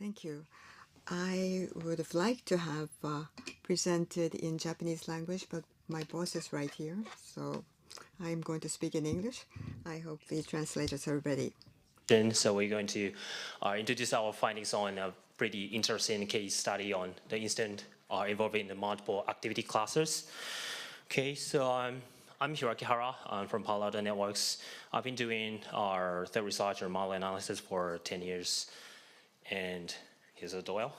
Thank you. I would have liked to have presented in Japanese language, but my boss is right here, so I'm going to speak in English. I hope the translators are ready. So we're going to introduce our findings on a pretty interesting case study on the incident involving the multiple activity classes. Okay, so I'm Hiroaki Hara. I'm from Palo Alto Networks. I've been doing our threat research or model analysis for 10 years. And here's a Doel.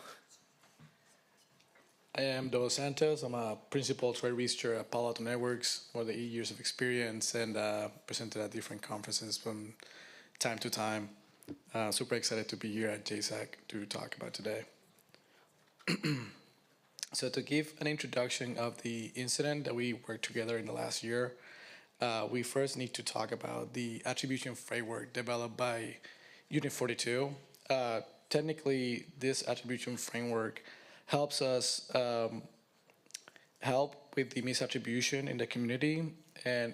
I am Doel Santos. I'm a principal threat researcher at Palo Alto Networks, more than 8 years of experience, and presented at different conferences from time to time. Super excited to be here at JSAC to talk about today. So to give an introduction of the incident that we worked together in the last year, we first need to talk about the attribution framework developed by Unit 42. Technically, this attribution framework helps us help with the misattribution in the community and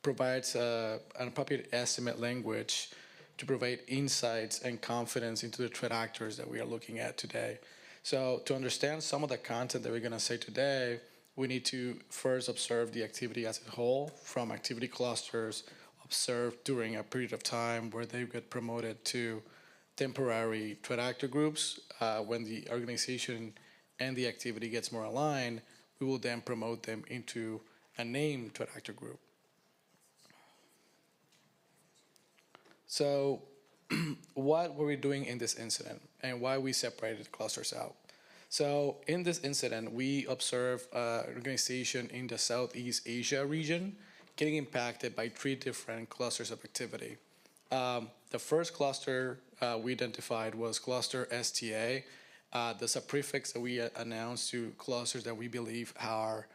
provides an appropriate estimate language to provide insights and confidence into the threat actors that we are looking at today. So to understand some of the content that we're going to say today, we need to first observe the activity as a whole from activity clusters observed during a period of time where they get promoted to temporary threat actor groups. When the organization and the activity gets more aligned, we will then promote them into a named threat actor group. So what were we doing in this incident and why we separated clusters out? So in this incident, we observed an organization in the Southeast Asia region getting impacted by 3 different clusters of activity. The first cluster we identified was cluster STA. There's a prefix that we announced to clusters that we believe are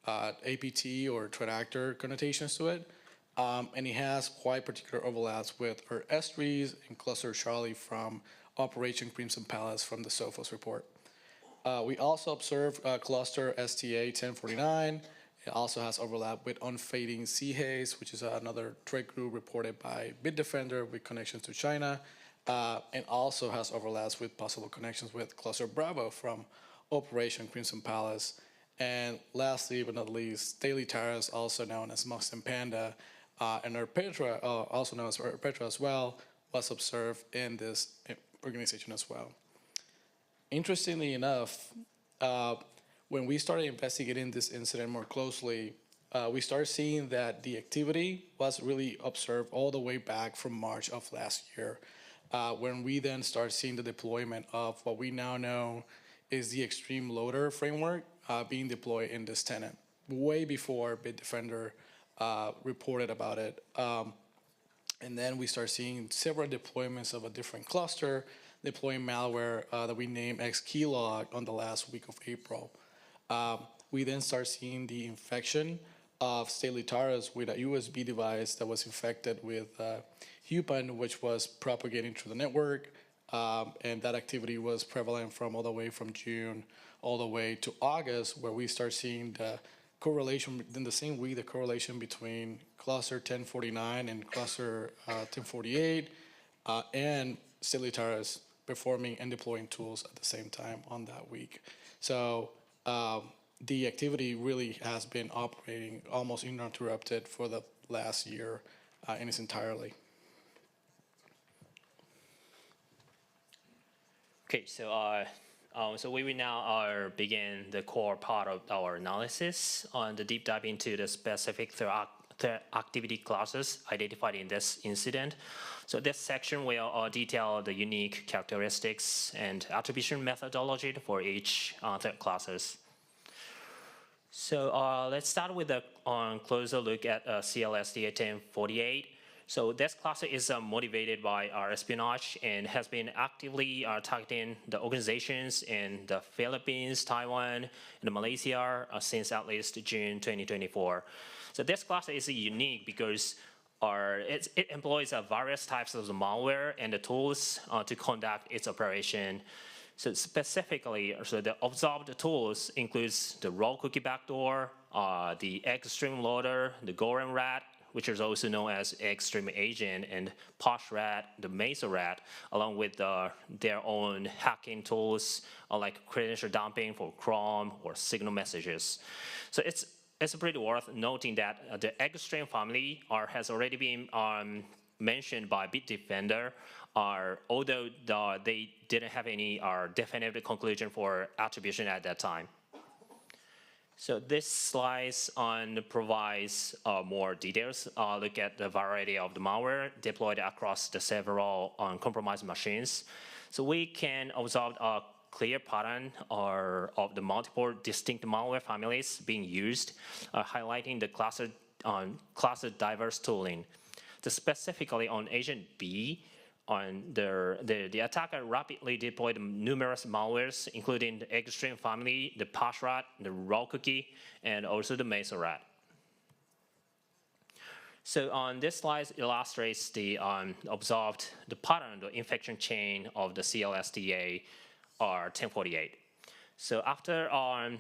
APT or threat actor connotations to it. And it has quite particular overlaps with our S3s and cluster Charlie from Operation Crimson Palace from the Sophos report. We also observed cluster STA 1049. It also has overlap with unfading C-Haze, which is another threat group reported by Bitdefender with connections to China, and also has overlaps with possible connections with cluster Bravo from Operation Crimson Palace. And lastly, but not least, Daily Tires, also known as Mux and Panda, and our Petra, also known as Petra as well, was observed in this organization as well. Interestingly enough, when we started investigating this incident more closely, we started seeing that the activity was really observed all the way back from March of last year, when we then start seeing the deployment of what we now know is the extreme loader framework being deployed in this tenant, way before Bitdefender reported about it. And then we start seeing several deployments of a different cluster, deploying malware that we named Xkeylog on the last week of April. We then start seeing the infection of Stately Taurus with a USB device that was infected with Hupan, which was propagating through the network. And that activity was prevalent from all the way from June all the way to August, where we start seeing the correlation, in the same week, the correlation between cluster 1049 and cluster 1048, and Stately Taurus performing and deploying tools at the same time on that week. So the activity really has been operating almost uninterrupted for the last year in its entirety. Okay, so we will now begin the core part of our analysis on the deep dive into the specific threat activity classes identified in this incident. So this section will detail the unique characteristics and attribution methodology for each threat classes. So let's start with a closer look at CLSDA 1048. So this cluster is motivated by our espionage and has been actively targeting the organizations in the Philippines, Taiwan, and Malaysia since at least June 2024. So this cluster is unique because it employs various types of malware and the tools to conduct its operation. So specifically, so the observed tools includes the raw cookie backdoor, the extreme loader, the Gorem rat, which is also known as extreme agent, and posh rat, the mesa rat, along with their own hacking tools like credential dumping for Chrome or signal messages. So it's pretty worth noting that the extreme family has already been mentioned by Bitdefender, although they didn't have any definitive conclusion for attribution at that time. So this slide provides more details. Look at the variety of the malware deployed across the several compromised machines. So we can observe a clear pattern of the multiple distinct malware families being used, highlighting the class diverse tooling. So specifically on Agent B, the attacker rapidly deployed numerous malwares, including the extreme family, the posh rat, the raw cookie, and also the mesa rat. So on this slide illustrates the observed the pattern, the infection chain of the CLSDA 1048. So after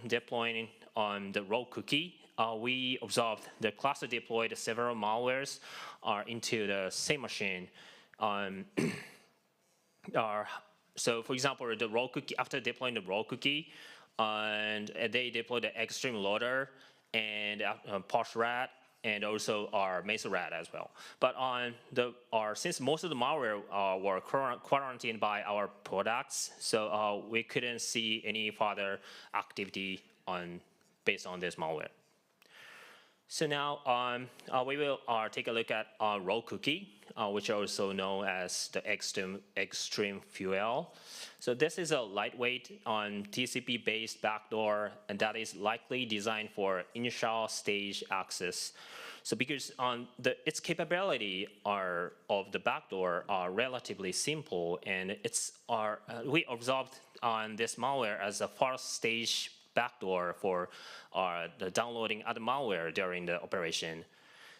deploying the raw cookie, we observed the cluster deployed several malwares into the same machine. So for example, the raw cookie, after deploying the raw cookie, and they deployed the extreme loader and posh rat, and also our mesa rat as well. But since most of the malware were quarantined by our products, so we couldn't see any further activity based on this malware. So now we will take a look at raw cookie, which are also known as the extreme fuel. So this is a lightweight TCP-based backdoor, and that is likely designed for initial stage access. So because its capability of the backdoor are relatively simple, and we observed on this malware as a first stage backdoor for the downloading other malware during the operation.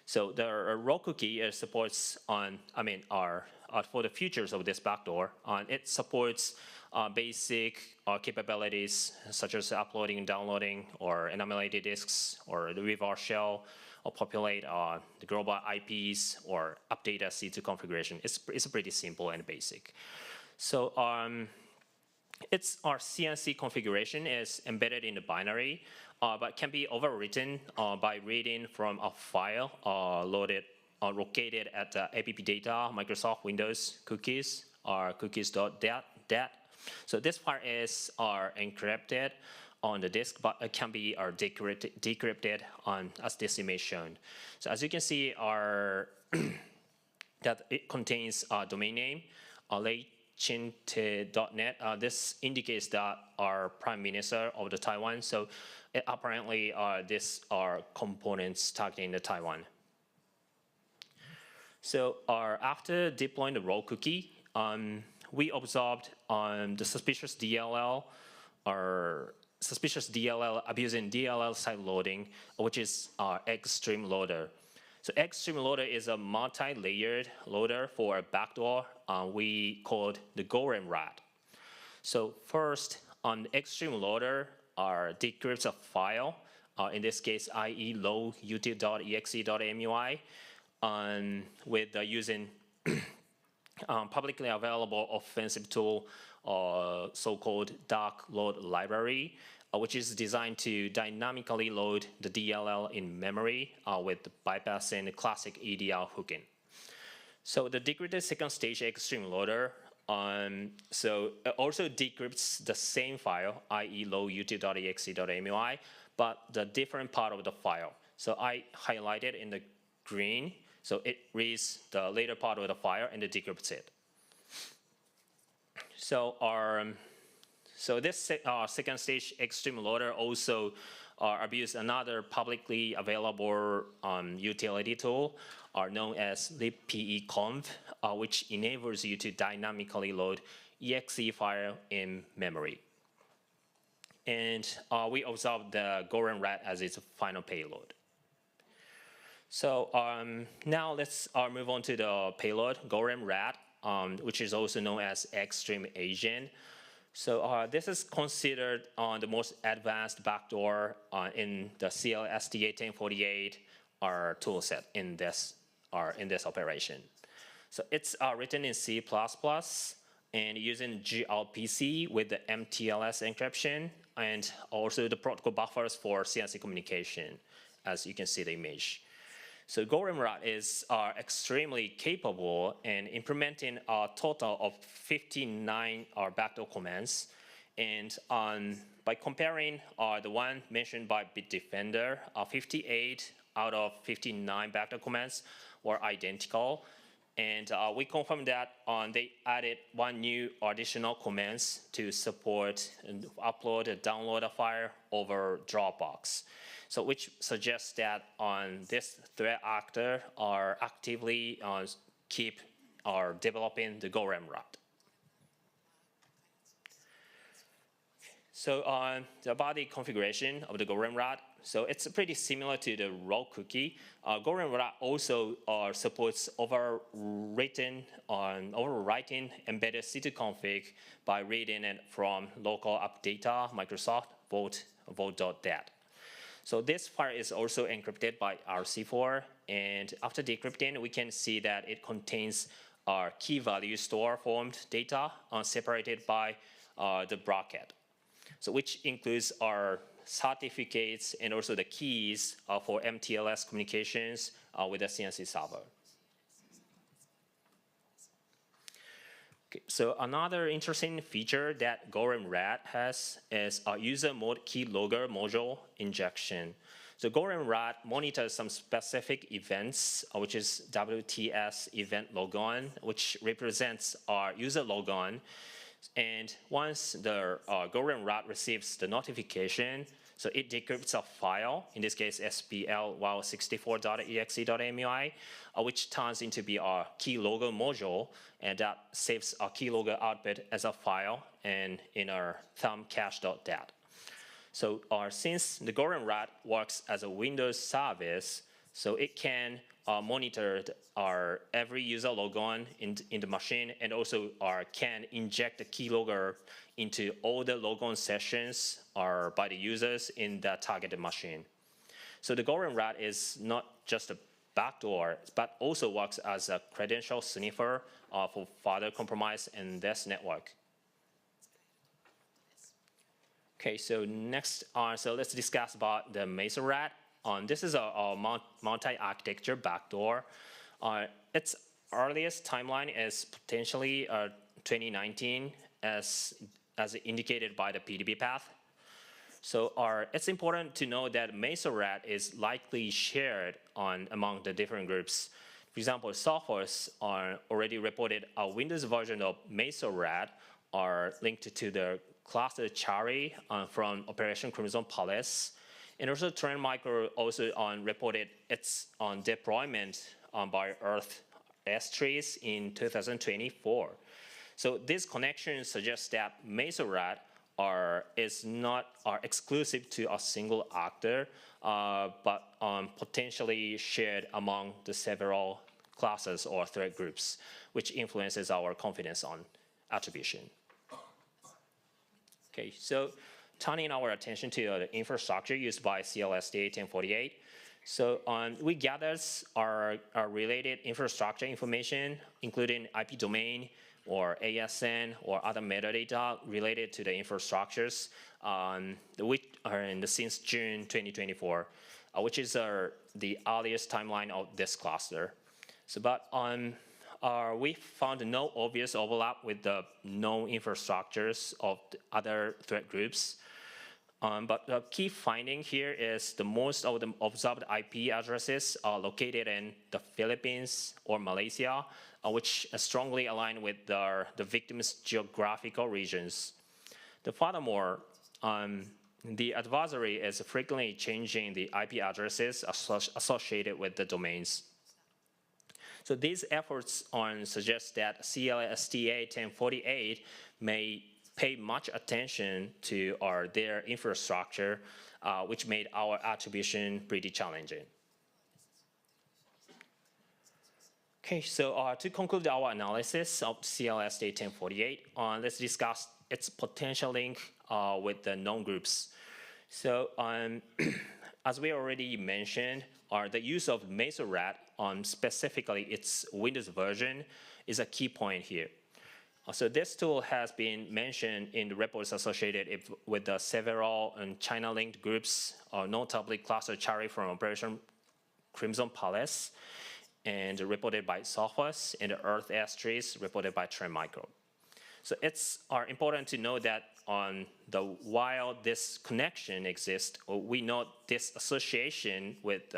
So the raw cookie supports for the features of this backdoor. It supports basic capabilities such as uploading and downloading or enumerated disks or the reverse shell or populate the global IPs or update a C2 configuration. It's pretty simple and basic. So our CNC configuration is embedded in the binary, but can be overwritten by reading from a file located at app data, Microsoft Windows cookies, or cookies.dat. So this part is encrypted on the disk, but it can be decrypted as this image shown. So as you can see, that it contains a domain name, Chinte.net. This indicates that our Prime Minister of the Taiwan. So apparently these are components targeting the Taiwan. So after deploying the raw cookie, we observed the suspicious DLL abusing DLL side loading, which is our extreme loader. So extreme loader is a multi-layered loader for a backdoor we called the Golem rat. So first, on the extreme loader, decrypts a file, in this case, i.e. low-util.exe.mui, with using publicly available offensive tool, so-called dark load library, which is designed to dynamically load the DLL in memory with bypassing the classic EDR hooking. So the decrypted second stage extreme loader also decrypts the same file, i.e. low-util.exe.mui, but the different part of the file. So I highlighted in the green, so it reads the later part of the file and it decrypts it. So this second stage extreme loader also abused another publicly available utility tool known as libpeconf, which enables you to dynamically load exe file in memory. And we observed the Golem rat as its final payload. So now let's move on to the payload, Golem rat, which is also known as extreme agent. So this is considered the most advanced backdoor in the CLSDA 1048 our tool set in this operation. So it's written in C++ and using gRPC with the MTLS encryption and also the protocol buffers for CNC communication, as you can see the image. So GoRemRat is extremely capable in implementing a total of 59 backdoor commands. And by comparing the one mentioned by Bitdefender, 58 out of 59 backdoor commands were identical. And we confirmed that they added one new additional commands to support and upload and download a file over Dropbox. So which suggests that this threat actor are actively keep developing the GoRemRat. So about the configuration of the GoRemRat, so it's pretty similar to the raw cookie. GoRemRat also supports overwriting embedded C2config by reading it from local app data, Microsoft, vault.dat. So this file is also encrypted by RC4, and after decrypting, we can see that it contains our key value store formed data separated by the bracket. So which includes our certificates and also the keys for MTLS communications with the CNC server. Okay, so another interesting feature that GoRemRat has is a user mode keylogger module injection. So GoRemRat monitors some specific events, which is WTS event logon, which represents our user logon. And once the GoRemRat receives the notification, so it decrypts a file, in this case SPL wow64.exe.mui, which turns into be our keylogger module, and that saves our keylogger output as a file and in our thumbcache.dat. So since the GoRemRat works as a Windows service, so it can monitor our every user logon in the machine, and also can inject the keylogger into all the logon sessions by the users in the targeted machine. So the GoRemRat is not just a backdoor, but also works as a credential sniffer for further compromise in this network. Okay, so next, so let's discuss about the MesoRat. This is a multi-architecture backdoor. Its earliest timeline is potentially 2019, as indicated by the PDB path. So it's important to know that MesoRat is likely shared among the different groups. For example, Sophos already reported a Windows version of MesoRat are linked to the cluster Chari from Operation Crimson Palace. And also Trend Micro also reported its deployment by Earth S-Trace in 2024. So this connection suggests that MesoRat is not exclusive to a single actor, but potentially shared among the several classes or threat groups, which influences our confidence on attribution. Okay, so turning our attention to the infrastructure used by CLSDA1048. So we gathered our related infrastructure information, including IP domain or ASN or other metadata related to the infrastructures which are since June 2024, which is the earliest timeline of this cluster. So, but we found no obvious overlap with the known infrastructures of the other threat groups. But the key finding here is the most of the observed IP addresses are located in the Philippines or Malaysia, which strongly align with the victim's geographical regions. Furthermore, the adversary is frequently changing the IP addresses associated with the domains. So these efforts suggest that CLSTA1048 may pay much attention to their infrastructure, which made our attribution pretty challenging. Okay, so to conclude our analysis of CLSTA1048, let's discuss its potential link with the known groups. So as we already mentioned, the use of Mesorat on specifically its Windows version is a key point here. So this tool has been mentioned in the reports associated with the several China-linked groups, notably Cluster Cherry from Operation Crimson Palace, and reported by Santos, and the Earth S-Trees reported by Trend Micro. So it's important to know that while this connection exists, we note this association with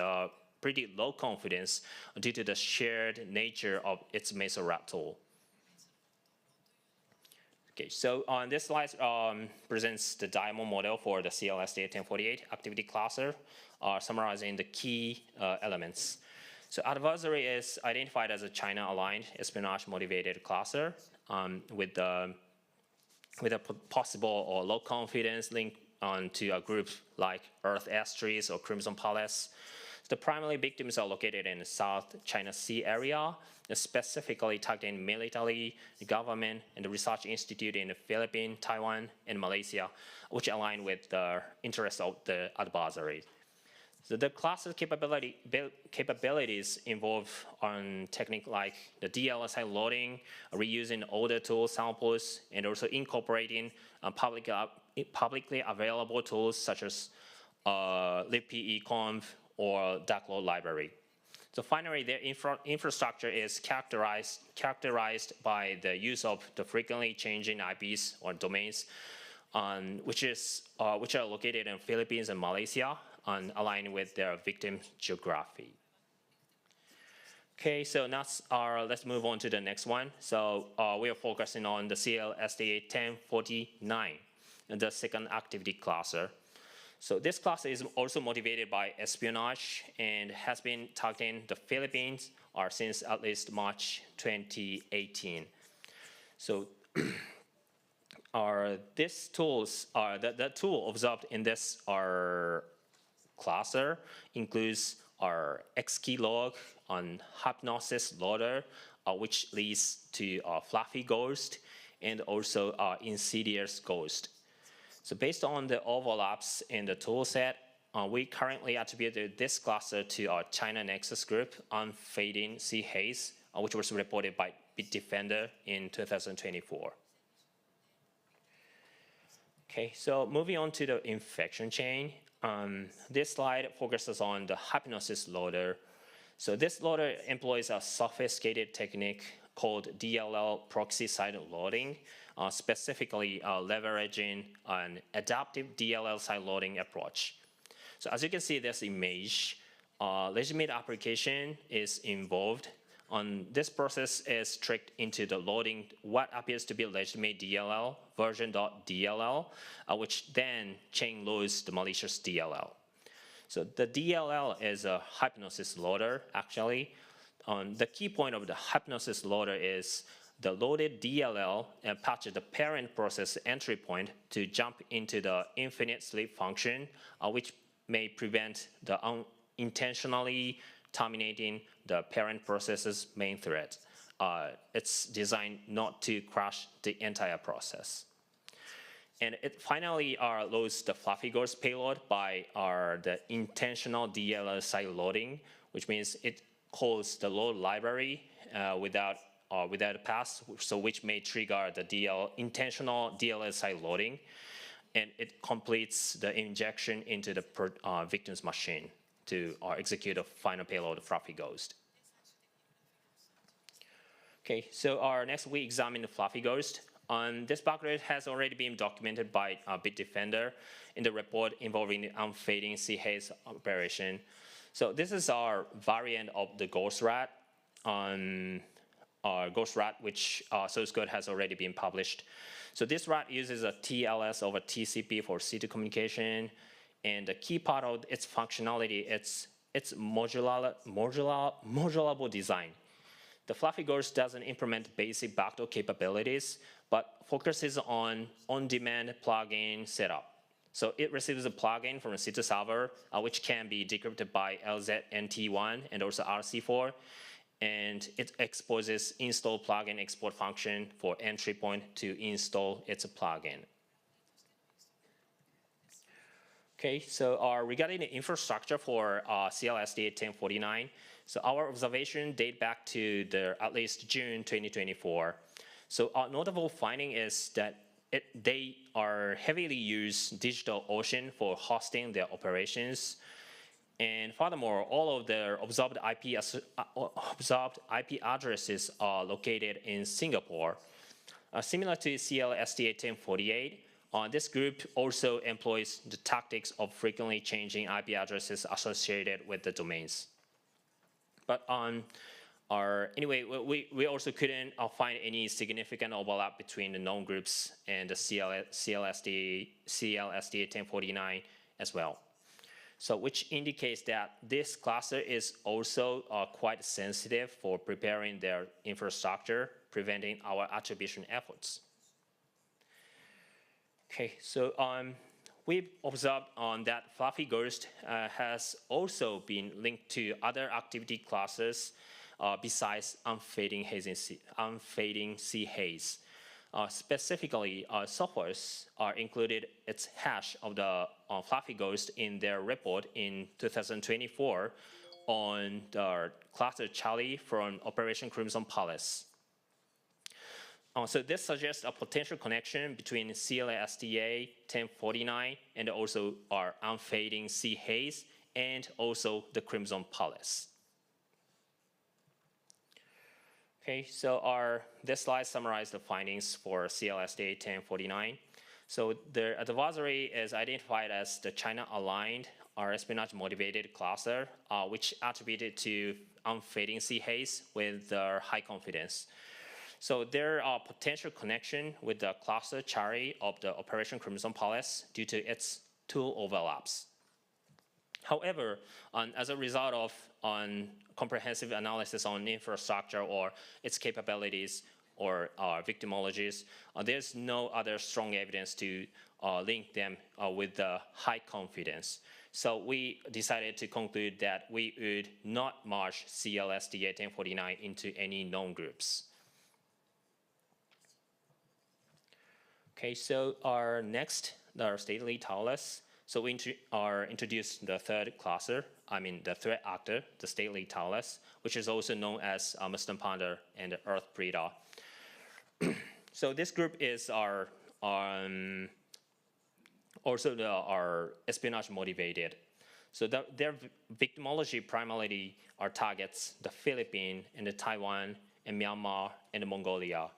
pretty low confidence due to the shared nature of its Mesorat tool. Okay, so on this slide presents the diamond model for the CLSDA1048 activity cluster, summarizing the key elements. So adversary is identified as a China-aligned espionage-motivated cluster with a possible or low confidence link to a group like Earth S-Trees or Crimson Palace. The primary victims are located in the South China Sea area, specifically targeting military, the government, and the research institute in the Philippines, Taiwan, and Malaysia, which align with the interests of the adversary. So the cluster capabilities involve techniques like the DLSI loading, reusing older tool samples, and also incorporating publicly available tools such as libp-econf or DuckLoad library. So finally, their infrastructure is characterized by the use of the frequently changing IPs or domains, which are located in Philippines and Malaysia, aligned with their victim geography. Okay, so now let's move on to the next one. So we are focusing on the CLSDA1049, the second activity cluster. So this cluster is also motivated by espionage and has been targeting the Philippines since at least March 2018. So these tools the tool observed in this cluster includes our XKeylog on Hypnosis Loader, which leads to Fluffy Ghost and also Insidious Ghost. So based on the overlaps in the tool set, we currently attributed this cluster to our China Nexus group on Fading Sea Haze, which was reported by Bitdefender in 2024. Okay, so moving on to the infection chain. This slide focuses on the Hypnosis Loader. So this loader employs a sophisticated technique called DLL proxy side loading, specifically leveraging an adaptive DLL side loading approach. So as you can see this image, legitimate application is involved. This process is tricked into the loading what appears to be legitimate DLL, version.dll, which then chain loads the malicious DLL. So the DLL is a Hypnosis loader, actually. The key point of the Hypnosis loader is the loaded DLL patches the parent process entry point to jump into the infinite sleep function, which may prevent the unintentionally terminating the parent process's main thread. It's designed not to crash the entire process. And it finally loads the Fluffy Ghost payload by the intentional DLL side loading, which means it calls the load library without a pass, so which may trigger the intentional DLL side loading, and it completes the injection into the victim's machine to execute a final payload Fluffy Ghost. Okay, so next we examine the Fluffy Ghost. This background has already been documented by Bitdefender in the report involving the unfading sea haze operation. So this is our variant of the Ghost Rat, which source code has already been published. So this rat uses a TLS over TCP for C2 communication, and the key part of its functionality, it's modulable design. The Fluffy Ghost doesn't implement basic backdoor capabilities, but focuses on on-demand plugin setup. So it receives a plugin from a C2 server, which can be decrypted by LZNT1 and also RC4, and it exposes install plugin export function for entry point to install its plugin. Okay, so regarding the infrastructure for CLSDA 1049, so our observation date back to at least June 2024. So our notable finding is that they are heavily use DigitalOcean for hosting their operations. And furthermore, all of their observed IP addresses are located in Singapore. Similar to CLSDA 1048, this group also employs the tactics of frequently changing IP addresses associated with the domains. But anyway, we also couldn't find any significant overlap between the known groups and the CLSDA 1049 as well. So which indicates that this cluster is also quite sensitive for preparing their infrastructure, preventing our attribution efforts. Okay, so we've observed that Fluffy Ghost has also been linked to other activity classes besides unfading sea haze. Specifically, softwares are included its hash of the Fluffy Ghost in their report in 2024 on the cluster Charlie from Operation Crimson Palace. So this suggests a potential connection between CLSDA 1049 and also our unfading sea haze and also the Crimson Palace. Okay, so this slide summarizes the findings for CLSDA 1049. So the adversary is identified as the China-aligned or espionage-motivated cluster, which attributed to unfading sea haze with high confidence. So there are potential connection with the cluster Chari of the Operation Crimson Palace due to its tool overlaps. However, as a result of comprehensive analysis on infrastructure or its capabilities or victimologies, there's no other strong evidence to link them with the high confidence. So we decided to conclude that we would not merge CLSDA 1049 into any known groups. Okay, so our stately towerless. So we introduced the third cluster, the threat actor, the stately towerless, which is also known as Mustang Panda and the Earth Breeder. So this group is our espionage motivated. So their victimology primarily targets the Philippines and the Taiwan and Myanmar and Mongolia.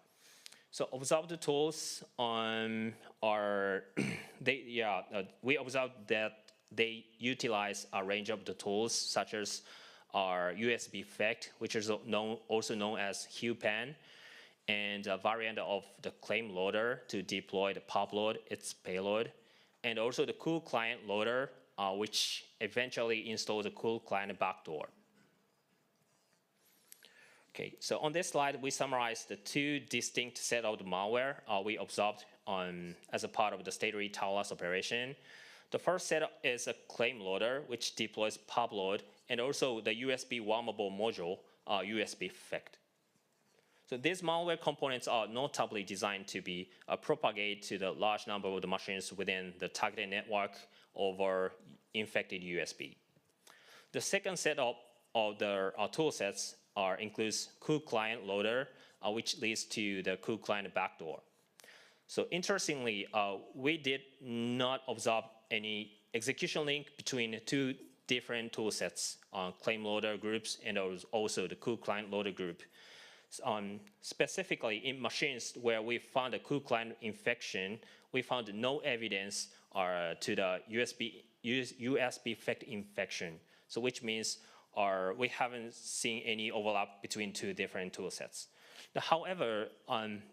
So observed tools we observed that they utilize a range of the tools such as our USB FACT, which is also known as HuPan, and a variant of the claim loader to deploy the pubload, its payload, and also the cool client loader, which eventually installs a cool client backdoor. Okay, so on this slide, we summarize the two distinct set of the malware we observed as a part of the stately towerless operation. The first set is a claim loader, which deploys pubload, and also the USB wormable module, USB FACT. So these malware components are notably designed to be propagated to the large number of the machines within the targeted network over infected USB. The second set of the tool sets includes cool client loader, which leads to the cool client backdoor. So interestingly, we did not observe any execution link between the two different tool sets, claim loader groups and also the cool client loader group. Specifically in machines where we found a cool client infection, we found no evidence to the USB FACT infection. So which means we haven't seen any overlap between two different tool sets. However,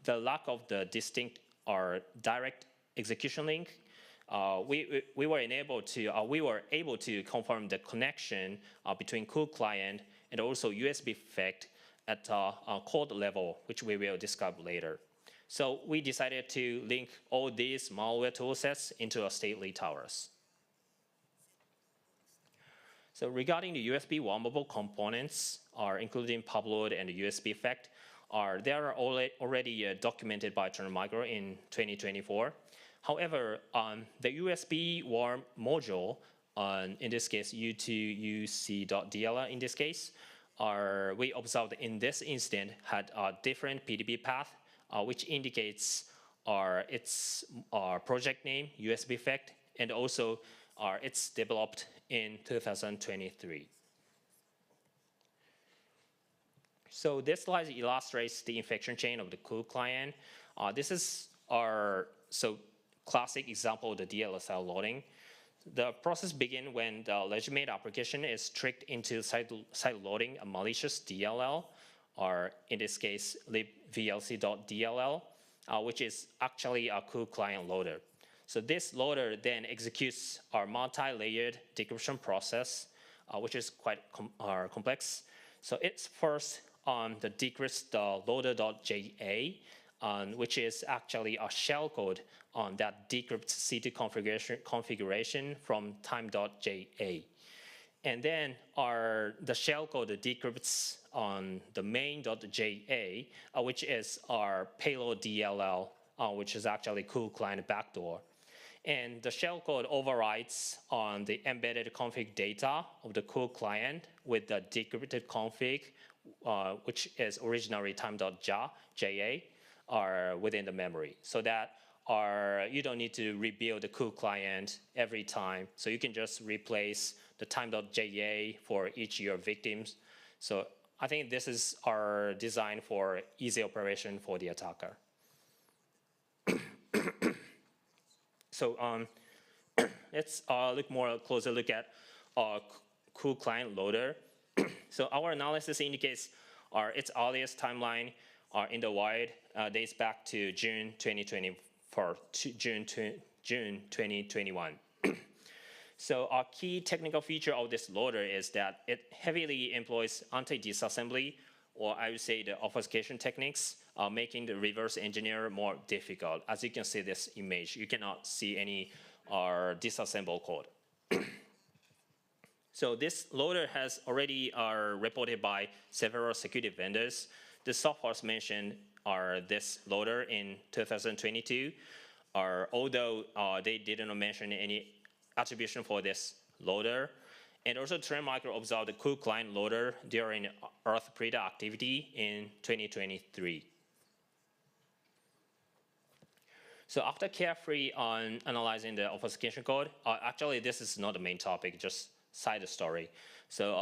the lack of the distinct or direct execution link, we were able to confirm the connection between cool client and also USB FACT at a code level, which we will describe later. So we decided to link all these malware toolsets into a stately towers. So regarding the USB wormable components, including pubload and the USB FACT, they are already documented by Turner Micro in 2024. However, the USB warm module, in this case U2UC.dll in this case, we observed in this instance had a different PDB path, which indicates its project name, USB effect, and also it's developed in 2023. So this slide illustrates the infection chain of the COOL client. This is our classic example of the DLSL loading. The process begins when the legitimate application is tricked into side loading a malicious DLL, or in this case, libvlc.dll, which is actually a COOL client loader. So this loader then executes our multi-layered decryption process, which is quite complex. So it's first the decrypts the loader.ja, which is actually a shellcode that decrypts C2 configuration from time.ja. And then the shellcode decrypts on the main.ja, which is our payload DLL, which is actually COOL client backdoor. And the shellcode overrides on the embedded config data of the COOL client with the decrypted config, which is originally time.ja, within the memory, so that you don't need to rebuild the COOL client every time. So you can just replace the time.ja for each of your victims. So I think this is our design for easy operation for the attacker. So let's closer look at COOL client loader. So our analysis indicates its earliest timeline in the wild dates back to June 2024 to June 2021. So our key technical feature of this loader is that it heavily employs anti-disassembly, or I would say the obfuscation techniques, making the reverse engineer more difficult. As you can see this image, you cannot see any disassembled code. So this loader has already reported by several security vendors. The softwares mentioned are this loader in 2022, although they didn't mention any attribution for this loader. And also Trend Micro observed the COOL client loader during Earth Preda activity in 2023. So after carefully analyzing the obfuscation code, actually this is not the main topic, just side story. So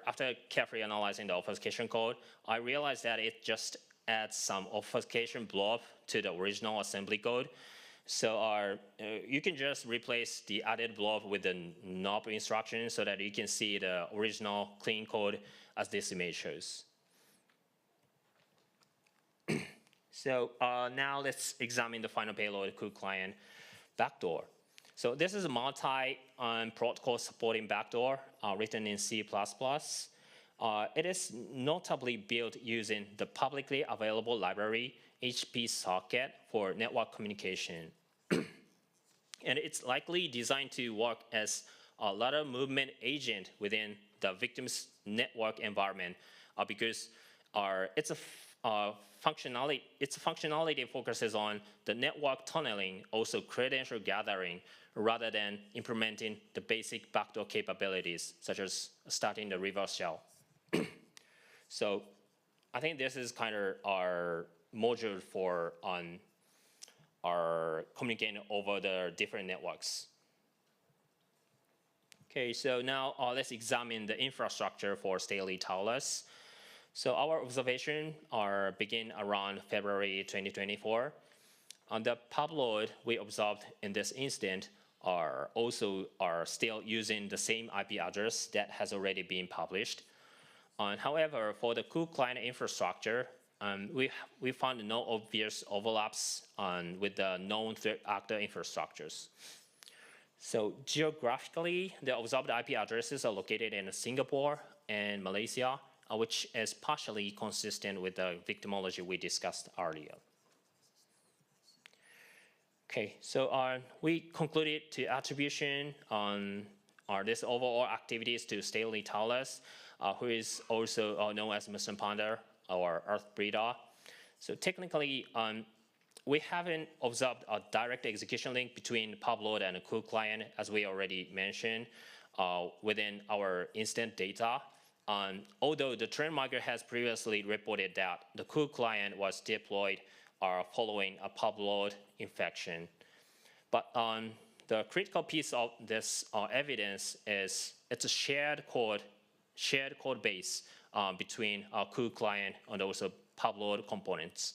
after carefully analyzing the obfuscation code, I realized that it just adds some obfuscation blob to the original assembly code. So you can just replace the added blob with the knob instruction so that you can see the original clean code as this image shows. So now let's examine the final payload COOL client backdoor. So this is a multi-protocol supporting backdoor written in C++. It is notably built using the publicly available library HP socket for network communication. And it's likely designed to work as a lateral movement agent within the victim's network environment because its functionality focuses on the network tunneling, also credential gathering, rather than implementing the basic backdoor capabilities, such as starting the reverse shell. So I think this is kind of our module for our communicating over the different networks. Okay, so now let's examine the infrastructure for Staley Taurus. So our observation begin around February 2024. On the payload we observed in this instant are still using the same IP address that has already been published. However, for the COOL client infrastructure, we found no obvious overlaps with the known threat actor infrastructures. So geographically, the observed IP addresses are located in Singapore and Malaysia, which is partially consistent with the victimology we discussed earlier. Okay, so we concluded to attribution on this overall activities to Staley Taurus, who is also known as Mr. Panda or Earth Breeder. So technically, we haven't observed a direct execution link between pubload and a cool client, as we already mentioned, within our instance data. Although the trend migrator has previously reported that the cool client was deployed following a pubload infection. But the critical piece of this evidence is it's a shared code base between our cool client and also pubload components.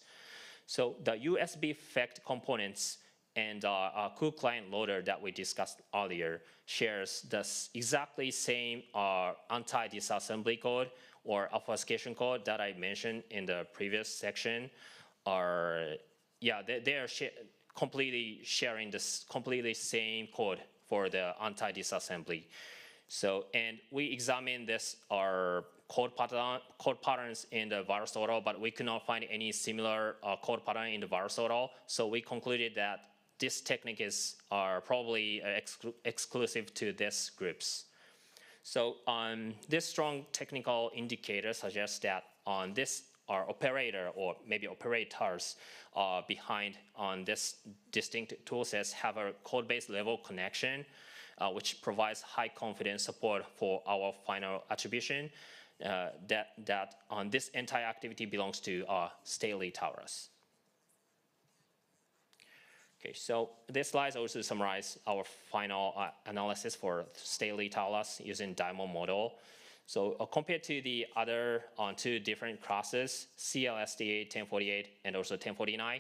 So the USB FECT components and our cool client loader that we discussed earlier shares the exactly same anti-disassembly code or obfuscation code that I mentioned in the previous section. They are completely sharing this completely same code for the anti-disassembly. So, and we examined this code patterns in the VirusAuto, but we could not find any similar code pattern in the VirusAuto. So we concluded that this technique is probably exclusive to these groups. So this strong technical indicator suggests that on this operator or maybe operators behind on this distinct toolsets have a code-based level connection, which provides high confidence support for our final attribution that on this entire activity belongs to stately towers. Okay, so this slide also summarizes our final analysis for stately towers using diamond model. So compared to the other two different classes, CLSDA 1048 and also 1049,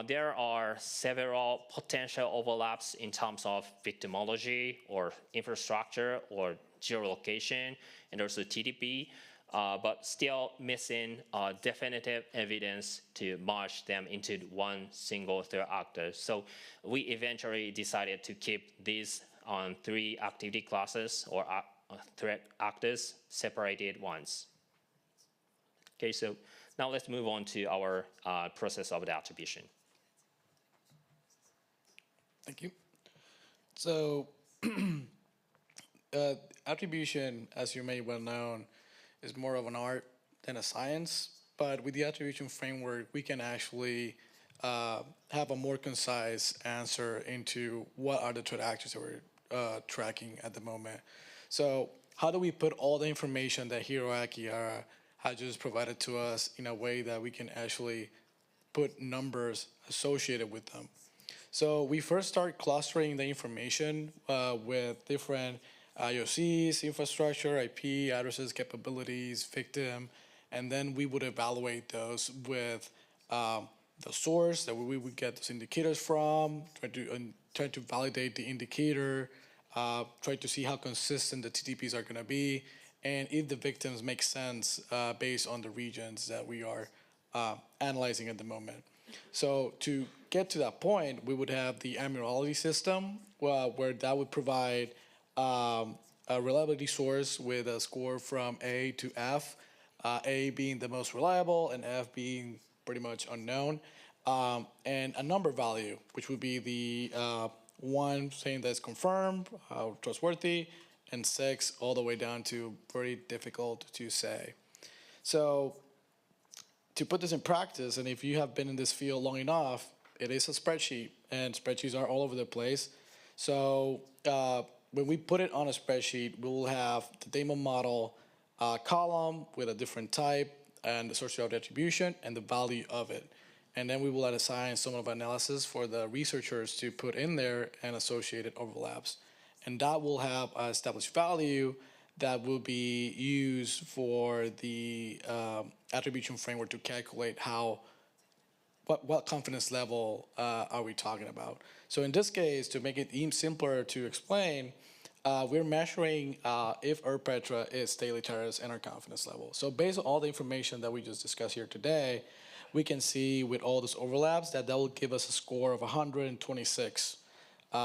there are several potential overlaps in terms of victimology or infrastructure or geolocation and also TTP, but still missing definitive evidence to merge them into one single threat actor. So we eventually decided to keep these three activity classes or threat actors separated ones. Okay, so now let's move on to our process of the attribution. Thank you. So attribution, as you may well know, is more of an art than a science, but with the attribution framework, we can actually have a more concise answer into what are the threat actors that we're tracking at the moment. So how do we put all the information that Hiroaki Hara has just provided to us in a way that we can actually put numbers associated with them? So we first start clustering the information with different IOCs, infrastructure, IP, addresses, capabilities, victim, and then we would evaluate those with the source that we would get those indicators from, try to validate the indicator, try to see how consistent the TTPs are going to be, and if the victims make sense based on the regions that we are analyzing at the moment. So to get to that point, we would have the amurality system, where that would provide a reliability source with a score from A to F, A being the most reliable and F being pretty much unknown, and a number value, which would be the one saying that's confirmed, trustworthy, and 6 all the way down to very difficult to say. So to put this in practice, and if you have been in this field long enough, it is a spreadsheet, and spreadsheets are all over the place. So when we put it on a spreadsheet, we will have the daemon model column with a different type and the source of the attribution and the value of it. And then we will assign some of analysis for the researchers to put in there and associated overlaps. And that will have an established value that will be used for the attribution framework to calculate what confidence level are we talking about. So in this case, to make it even simpler to explain, we're measuring if Petra is stately terrace and our confidence level. So based on all the information that we just discussed here today, we can see with all those overlaps that will give us a score of 126,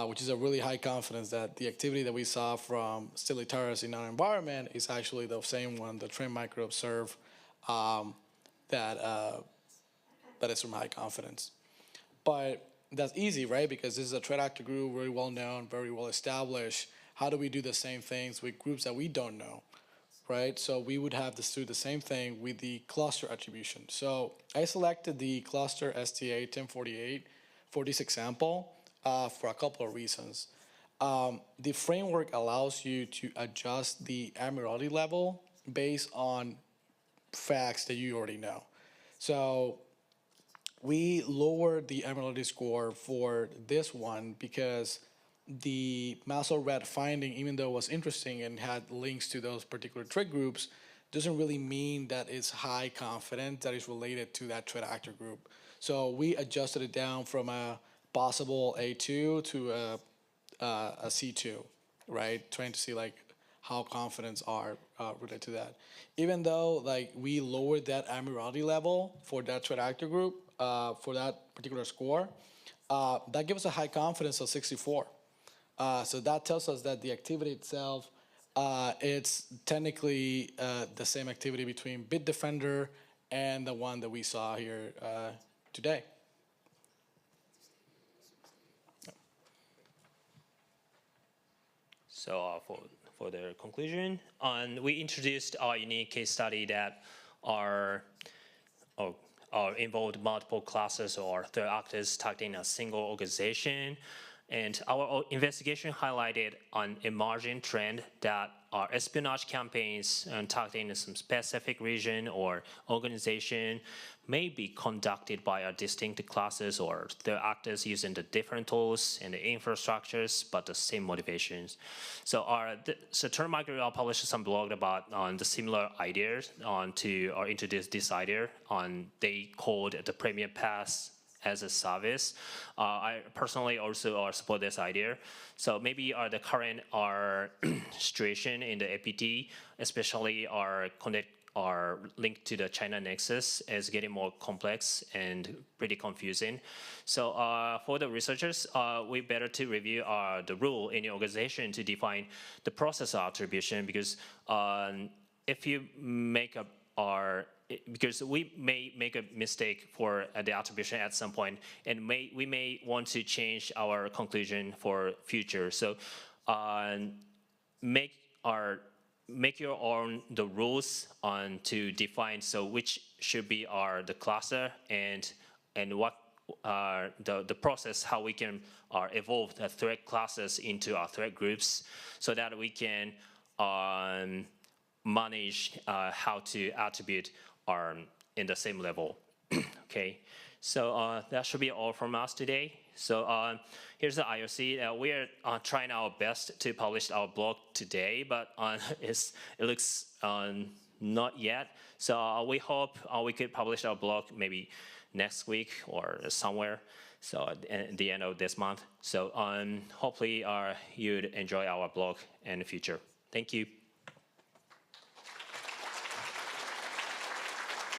which is a really high confidence that the activity that we saw from stately terrace in our environment is actually the same one the trend micro observed that is from high confidence. But that's easy, right? Because this is a threat actor group, very well known, very well established. How do we do the same things with groups that we don't know? right? So we would have to do the same thing with the cluster attribution. So I selected the cluster STA 1048 for this example for a couple of reasons. The framework allows you to adjust the admiralty level based on facts that you already know. So we lowered the admiralty score for this one because the Maslow red finding, even though it was interesting and had links to those particular trait groups, doesn't really mean that it's high confidence that is related to that trait actor group. So we adjusted it down from a possible A2 to a C2, right? Trying to see like how confidence are related to that. Even though like we lowered that admiralty level for that trait actor group for that particular score, that gives us a high confidence of 64. So that tells us that the activity itself, it's technically the same activity between Bitdefender and the one that we saw here today. So for the conclusion, we introduced our unique case study that are involved multiple classes or third actors targeting a single organization. And our investigation highlighted an emerging trend that our espionage campaigns targeting some specific region or organization may be conducted by a distinct classes or third actors using the different tools and the infrastructures, but the same motivations. So Termite published some blog about the similar ideas to introduce this idea they called the Premium Pass as a service. I personally also support this idea. So maybe the current situation in the APT, especially our link to the China nexus, is getting more complex and pretty confusing. So for the researchers, we better to review the rule in your organization to define the process of attribution, because if you make because we may make a mistake for the attribution at some point, and we may want to change our conclusion for future. So make your own the rules to define which should be the cluster and what the process, how we can evolve the threat classes into our threat groups, so that we can manage how to attribute in the same level. Okay, so that should be all from us today. So here's the IOC. We are trying our best to publish our blog today, but it looks not yet. So we hope we could publish our blog maybe next week or somewhere. So at the end of this month. So hopefully you'd enjoy our blog in the future. Thank you.